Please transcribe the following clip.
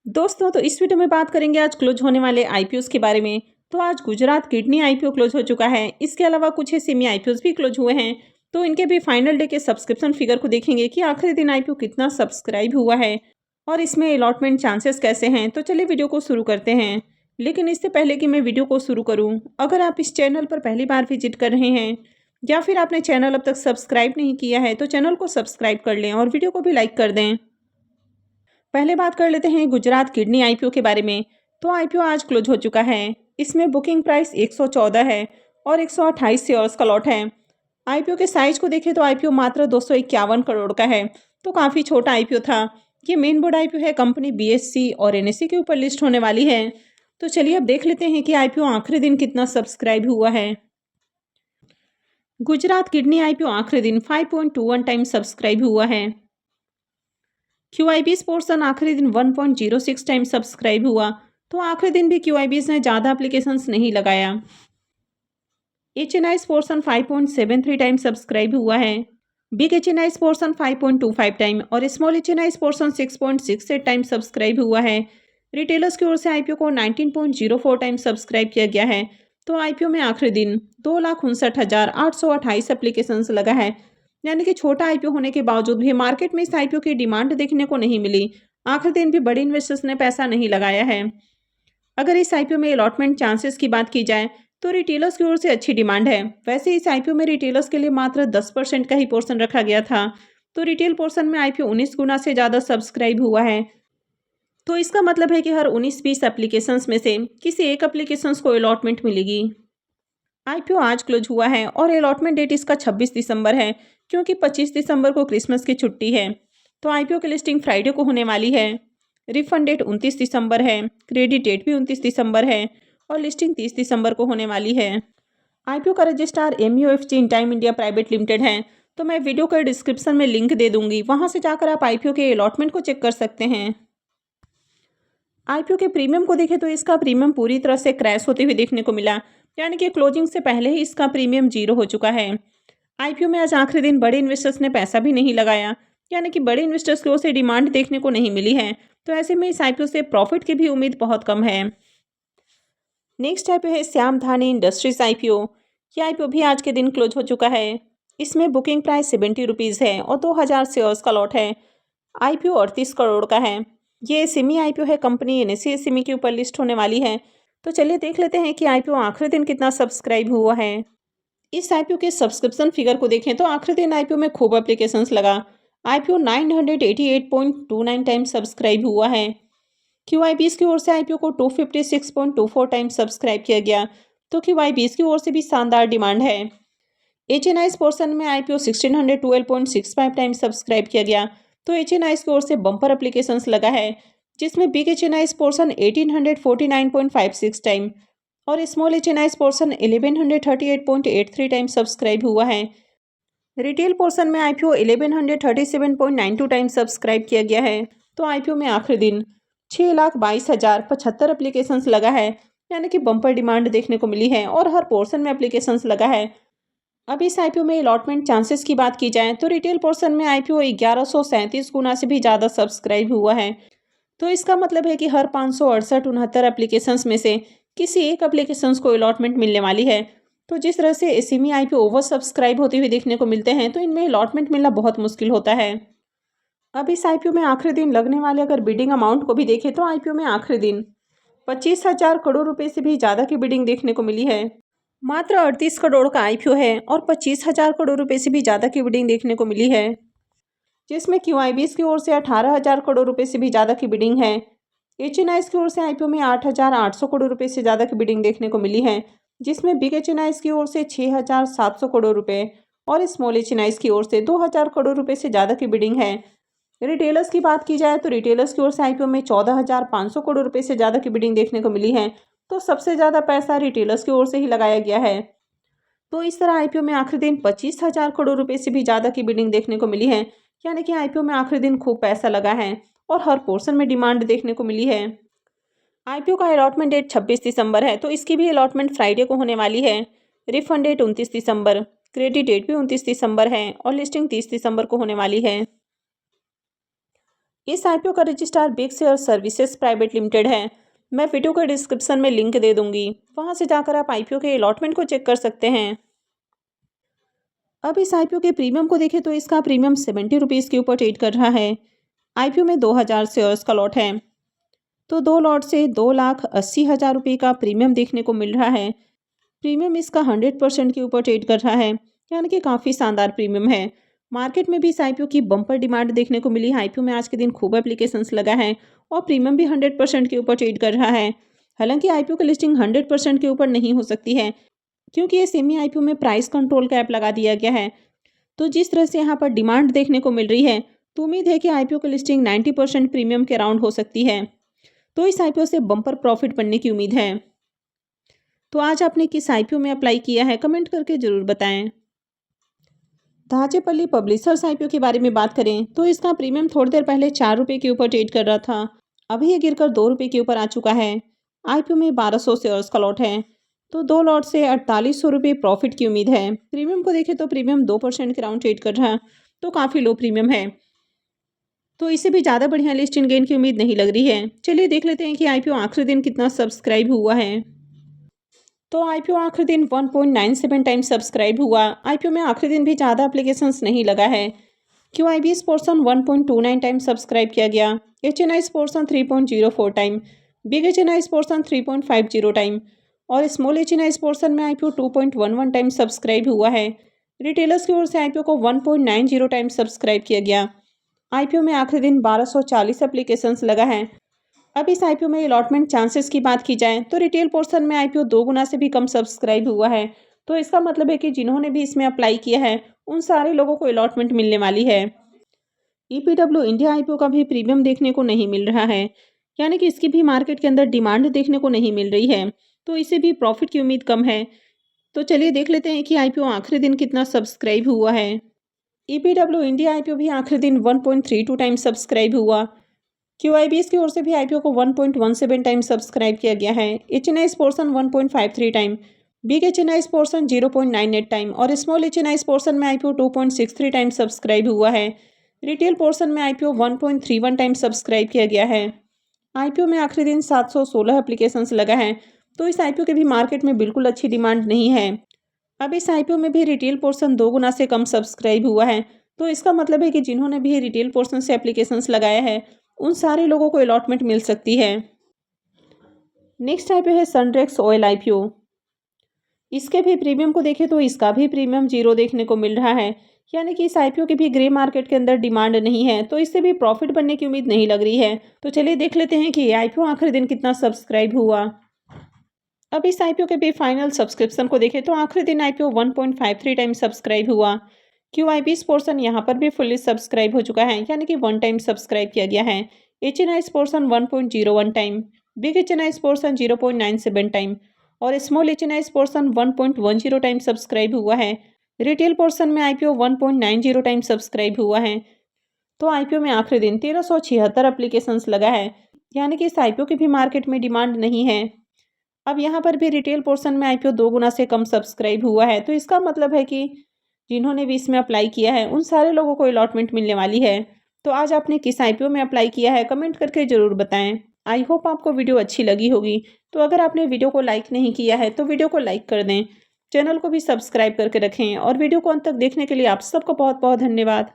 दोस्तों तो इस वीडियो में बात करेंगे आज क्लोज होने वाले आईपीओस के बारे में। तो आज गुजरात किडनी आईपीओ क्लोज हो चुका है। इसके अलावा कुछ सेमी आईपीओस भी क्लोज हुए हैं। तो इनके भी फाइनल डे के सब्सक्रिप्शन फिगर को देखेंगे कि आखिरी दिन आईपीओ कितना सब्सक्राइब हुआ है और इसमें अलॉटमेंट चांसेस कैसे हैं। तो चलिए वीडियो को शुरू करते हैं। लेकिन इससे पहले कि मैं वीडियो को शुरू करूँ, अगर आप इस चैनल पर पहली बार विजिट कर रहे हैं या फिर आपने चैनल अब तक सब्सक्राइब नहीं किया है तो चैनल को सब्सक्राइब कर लें और वीडियो को भी लाइक कर दें। पहले बात कर लेते हैं गुजरात किडनी आईपीओ के बारे में। तो आईपीओ आज क्लोज हो चुका है। इसमें बुकिंग प्राइस 114 है और 128 शेयर्स का लॉट है। आईपीओ के साइज को देखें तो आईपीओ मात्र 251 करोड़ का है, तो काफ़ी छोटा आईपीओ था। ये मेन बोर्ड आईपीओ है। कंपनी बीएससी और एनएससी के ऊपर लिस्ट होने वाली है। तो चलिए अब देख लेते हैं कि आईपीओ आखिरी दिन कितना सब्सक्राइब हुआ है। गुजरात किडनी आईपीओ आखिरी दिन 5.21 टाइम सब्सक्राइब हुआ है। QIB's पोर्शन आखिरी दिन 1.06 टाइम सब्सक्राइब हुआ। तो आखिरी दिन भी QIB's ने ज़्यादा एप्लीकेशंस नहीं लगाया। HNI's पोर्शन 5.73 टाइम सब्सक्राइब हुआ है। बिग HNI's पोर्शन 5.25 टाइम और small HNI's portion 6.68 time subscribe हुआ है। रिटेलर्स की ओर से आईपीओ को 19.04 टाइम सब्सक्राइब किया गया है। तो आईपीओ में आखिरी दिन 2,59,828 एप्लीकेशंस लगा है। यानी कि छोटा आईपीओ होने के बावजूद भी मार्केट में इस आईपीओ की डिमांड देखने को नहीं मिली। आखिरी दिन भी बड़े इन्वेस्टर्स ने पैसा नहीं लगाया है। अगर इस आईपीओ में अलॉटमेंट चांसेस की बात की जाए तो रिटेलर्स की ओर से अच्छी डिमांड है। वैसे इस आईपीओ में रिटेलर्स के लिए मात्र 10% का ही पोर्शन रखा गया था। तो रिटेल पोर्शन में आईपीओ 19 गुना से ज़्यादा सब्सक्राइब हुआ है। तो इसका मतलब है कि हर 19-20 एप्लीकेशंस में से किसी एक एप्लीकेशंस को अलॉटमेंट मिलेगी। आईपीओ आज क्लोज हुआ है और अलॉटमेंट डेट इसका 26 दिसंबर है, क्योंकि 25 दिसंबर को क्रिसमस की छुट्टी है। तो आईपीओ की लिस्टिंग फ्राइडे को होने वाली है। रिफंड डेट 29 दिसंबर है, क्रेडिट डेट भी 29 दिसंबर है और लिस्टिंग 30 दिसंबर को होने वाली है। आईपीओ का registrar MUFG in time India private limited है। तो मैं वीडियो के डिस्क्रिप्शन में लिंक दे दूंगी, वहां से जाकर आप आईपीओ के अलॉटमेंट को चेक कर सकते हैं। आईपीओ के प्रीमियम को देखें तो इसका प्रीमियम पूरी तरह से क्रैश होते हुए देखने को मिला। यानी कि क्लोजिंग से पहले ही इसका प्रीमियम 0 हो चुका है। आईपीओ में आज आखिरी दिन बड़े इन्वेस्टर्स ने पैसा भी नहीं लगाया। यानी कि बड़े इन्वेस्टर्स की ओर से डिमांड देखने को नहीं मिली है। तो ऐसे में इस आईपीओ से प्रॉफिट की भी उम्मीद बहुत कम है। नेक्स्ट आईपीओ है श्याम धानी इंडस्ट्रीज आईपीओ। यह आईपीओ भी आज के दिन क्लोज हो चुका है। इसमें बुकिंग प्राइस 70 रुपीज़ है और 2000 शेयर्स का लॉट है। आईपीओ 38 करोड़ का है। ये सेमी आईपीओ है। कंपनी NSE सेमी के ऊपर लिस्ट होने वाली है। तो चलिए देख लेते हैं कि आईपीओ आखिरी दिन कितना सब्सक्राइब हुआ है। इस आईपीओ के सब्सक्रिप्शन फिगर को देखें तो आखिरी दिन आईपीओ में खूब एप्लीकेशंस लगा। आईपीओ 988.29 टाइम सब्सक्राइब हुआ है। QIB's की ओर से आईपीओ को 256.24 टाइम सब्सक्राइब किया गया। तो QIB's की ओर से भी शानदार डिमांड है। HNI's पोर्शन में आईपीओ 1612.65 टाइम सब्सक्राइब किया गया। तो HNI's की ओर से बम्पर एप्लीकेशंस लगा है, जिसमें बिग HNI's पोर्शन 1849.56 टाइम और small HNI's portion 1138.83 time subscribe हुआ है। रिटेल पोर्शन में आईपीओ 1137.92 टाइम सब्सक्राइब किया गया है। तो आईपीओ में आखिरी दिन 6,22,075 एप्लीकेशंस लगा है। यानी कि बम्पर डिमांड देखने को मिली है और हर पोर्शन में एप्लीकेशंस लगा है। अब इस आईपीओ में अलॉटमेंट चांसेस की बात की जाए तो रिटेल पोर्शन में आईपीओ 1137 गुना से भी ज़्यादा सब्सक्राइब हुआ है। तो इसका मतलब है कि हर 568-69 एप्लीकेशंस में से किसी एक एप्लीकेशंस को अलॉटमेंट मिलने वाली है। तो जिस तरह से एसएमई आईपीओ ओवर सब्सक्राइब होते हुए देखने को मिलते हैं, तो इनमें अलॉटमेंट मिलना बहुत मुश्किल होता है। अब इस आईपीओ में आखिरी दिन लगने वाले अगर बिडिंग अमाउंट को भी देखें तो आईपीओ में आखिरी दिन 25,000 करोड़ रुपए से भी ज़्यादा की बिडिंग देखने को मिली है। मात्र 38 करोड़ का आईपीओ है और 25,000 करोड़ रुपए से भी ज़्यादा की बिडिंग देखने को मिली है, जिसमें QIB's की ओर से 18,000 करोड़ रुपए से भी ज़्यादा की बिडिंग है। HNI's की ओर से आईपीओ में 8,800 करोड़ रुपए से ज़्यादा की बिडिंग देखने को मिली है, जिसमें बिग HNI's की ओर से 6,700 करोड़ रुपए और स्मॉल HNI's की ओर से 2,000 करोड़ रुपए से ज़्यादा की बिडिंग है। रिटेलर्स की बात की जाए तो रिटेलर्स की ओर से आईपीओ में 14,500 करोड़ रुपए से ज़्यादा की बिडिंग देखने को मिली है। तो सबसे ज़्यादा पैसा रिटेलर्स की ओर से ही लगाया गया है। तो इस तरह आईपीओ में आखिरी दिन 25,000 करोड़ रुपए से भी ज़्यादा की बिडिंग देखने को मिली है। यानी कि आईपीओ में आखिरी दिन खूब पैसा लगा है और हर पोर्शन में डिमांड देखने को मिली है। आईपीओ का अलॉटमेंट डेट 26 दिसंबर है। तो इसकी भी अलॉटमेंट फ्राइडे को होने वाली है। रिफंड डेट 29 दिसंबर, क्रेडिट डेट भी 29 दिसंबर है और लिस्टिंग 30 दिसंबर को होने वाली है। इस आईपीओ का registrar big share services private limited है। मैं वीडियो के डिस्क्रिप्शन में लिंक दे दूंगी, वहां से जाकर आप आईपीओ के अलॉटमेंट को चेक कर सकते हैं। अब इस आईपीओ के प्रीमियम को देखें तो इसका प्रीमियम 70 रुपीज़ के ऊपर ट्रेड कर रहा है। आईपीओ में 2000 शेयर्स का लॉट है, तो 2 लॉट से 2,80,000 रुपये का प्रीमियम देखने को मिल रहा है। प्रीमियम इसका 100% के ऊपर ट्रेड कर रहा है, यानी कि काफ़ी शानदार प्रीमियम है। मार्केट में भी इस आईपीओ की बम्पर डिमांड देखने को मिली। आईपीओ में आज के दिन खूब एप्लीकेशंस लगा है और प्रीमियम भी 100% के ऊपर ट्रेड कर रहा है। हालांकि आईपीओ की लिस्टिंग 100% के ऊपर नहीं हो सकती है, क्योंकि ये सेमी आईपीओ में प्राइस कंट्रोल कैप लगा दिया गया है। तो जिस तरह से यहाँ पर डिमांड देखने को मिल रही है, तो उम्मीद है कि आईपीओ की लिस्टिंग 90% प्रीमियम के अराउंड हो सकती है। तो इस आईपीओ से बम्पर प्रॉफिट बनने की उम्मीद है। तो आज आपने किस आईपीओ में अप्लाई किया है, कमेंट करके जरूर बताएं। ताजेपल्ली पब्लिशर्स आईपीओ के बारे में बात करें तो इसका प्रीमियम थोड़ी देर पहले 4 रुपये के ऊपर ट्रेड कर रहा था। अभी ये गिरकर 2 रुपये के ऊपर आ चुका है। आईपीओ में 1200 शेयर्स का लॉट है, तो 2 लॉट से 4800 रुपये प्रॉफिट की उम्मीद है। प्रीमियम को देखें तो प्रीमियम 2% के राउंड ट्रेड कर रहा है, तो काफ़ी लो प्रीमियम है। तो इसे भी ज़्यादा बढ़िया लिस्ट इन गेन की उम्मीद नहीं लग रही है। चलिए देख लेते हैं कि आईपीओ आखिरी दिन कितना सब्सक्राइब हुआ है। तो आईपीओ आखिरी दिन 1.97 टाइम सब्सक्राइब हुआ। आईपीओ में आखिरी दिन भी ज़्यादा एप्लीकेशंस नहीं लगा है। क्यूआईबीएस पोर्शन 1.29 टाइम सब्सक्राइब किया गया। HNIs portion 3.04 time, big HNIs portion 3.50 time और स्मॉल एचएनआईस पोर्शन में आईपीओ 2.11 टाइम सब्सक्राइब हुआ है। रिटेलर्स की ओर से आईपीओ को 1.90 टाइम सब्सक्राइब किया गया। आईपीओ में आखिरी दिन 1240 एप्लीकेशंस लगा है। अब इस आईपीओ में अलॉटमेंट चांसेस की बात की जाए तो रिटेल पोर्शन में आईपीओ 2 गुना से भी कम सब्सक्राइब हुआ है। तो इसका मतलब है कि जिन्होंने भी इसमें अप्लाई किया है उन सारे लोगों को अलॉटमेंट मिलने वाली है। ईपीडब्ल्यू इंडिया आईपीओ का भी प्रीमियम देखने को नहीं मिल रहा है, यानी कि इसकी भी मार्केट के अंदर डिमांड देखने को नहीं मिल रही है, तो इसे भी प्रॉफिट की उम्मीद कम है। तो चलिए देख लेते हैं कि आईपीओ आखिरी दिन कितना सब्सक्राइब हुआ है। ईपीडब्ल्यू इंडिया आईपीओ भी आखिरी दिन 1.32 टाइम सब्सक्राइब हुआ। क्यूआईबीएस की ओर से भी आईपीओ को 1.17 टाइम सब्सक्राइब किया गया है। HNIs portion 1.53 time, big HNIs portion 0.98 time और स्मॉल एचएनआईस पोर्शन में आईपीओ 2.63 टाइम सब्सक्राइब हुआ है। रिटेल पोर्शन में आईपीओ 1.31 टाइम सब्सक्राइब किया गया है। आईपीओ में आखिरी दिन 716 एप्लीकेशंस लगा है, तो इस आईपीओ के भी मार्केट में बिल्कुल अच्छी डिमांड नहीं है। अब इस आईपीओ में भी रिटेल पोर्शन 2 गुना से कम सब्सक्राइब हुआ है, तो इसका मतलब है कि जिन्होंने भी रिटेल पोर्शन से एप्लीकेशंस लगाया है उन सारे लोगों को अलॉटमेंट मिल सकती है। नेक्स्ट आईपीओ है सनरेक्स ऑयल आईपीओ। इसके भी प्रीमियम को देखें तो इसका भी प्रीमियम 0 देखने को मिल रहा है, यानी कि इस आईपीओ की भी ग्रे मार्केट के अंदर डिमांड नहीं है, तो इससे भी प्रॉफिट बनने की उम्मीद नहीं लग रही है। तो चलिए देख लेते हैं कि ये आईपीओ आखिरी दिन कितना सब्सक्राइब हुआ। अब इस आईपीओ के भी फाइनल सब्सक्रिप्शन को देखें तो आखिरी दिन आईपीओ 1.53 टाइम सब्सक्राइब हुआ। क्यूआईबीएस पोर्शन यहाँ पर भी फुल्ली सब्सक्राइब हो चुका है, यानी कि 1 टाइम सब्सक्राइब किया गया है। HNIs portion 1.01 time, big HNIs portion 0.97 time और small HNIs portion 1.10 time subscribe हुआ है। रिटेल पोर्शन में आईपीओ 1.90 टाइम सब्सक्राइब हुआ है। तो आईपीओ में आखिरी दिन 1376 एप्लीकेशंस लगा है, यानी कि इस आईपीओ की भी मार्केट में डिमांड नहीं है। अब यहाँ पर भी रिटेल पोर्शन में आईपीओ 2 गुना से कम सब्सक्राइब हुआ है, तो इसका मतलब है कि जिन्होंने भी इसमें अप्लाई किया है उन सारे लोगों को अलॉटमेंट मिलने वाली है। तो आज आपने किस आईपीओ में अप्लाई किया है, कमेंट करके ज़रूर बताएं। आई होप आपको वीडियो अच्छी लगी होगी। तो अगर आपने वीडियो को लाइक नहीं किया है तो वीडियो को लाइक कर दें, चैनल को भी सब्सक्राइब करके रखें और वीडियो को अंत तक देखने के लिए आप सबको बहुत बहुत धन्यवाद।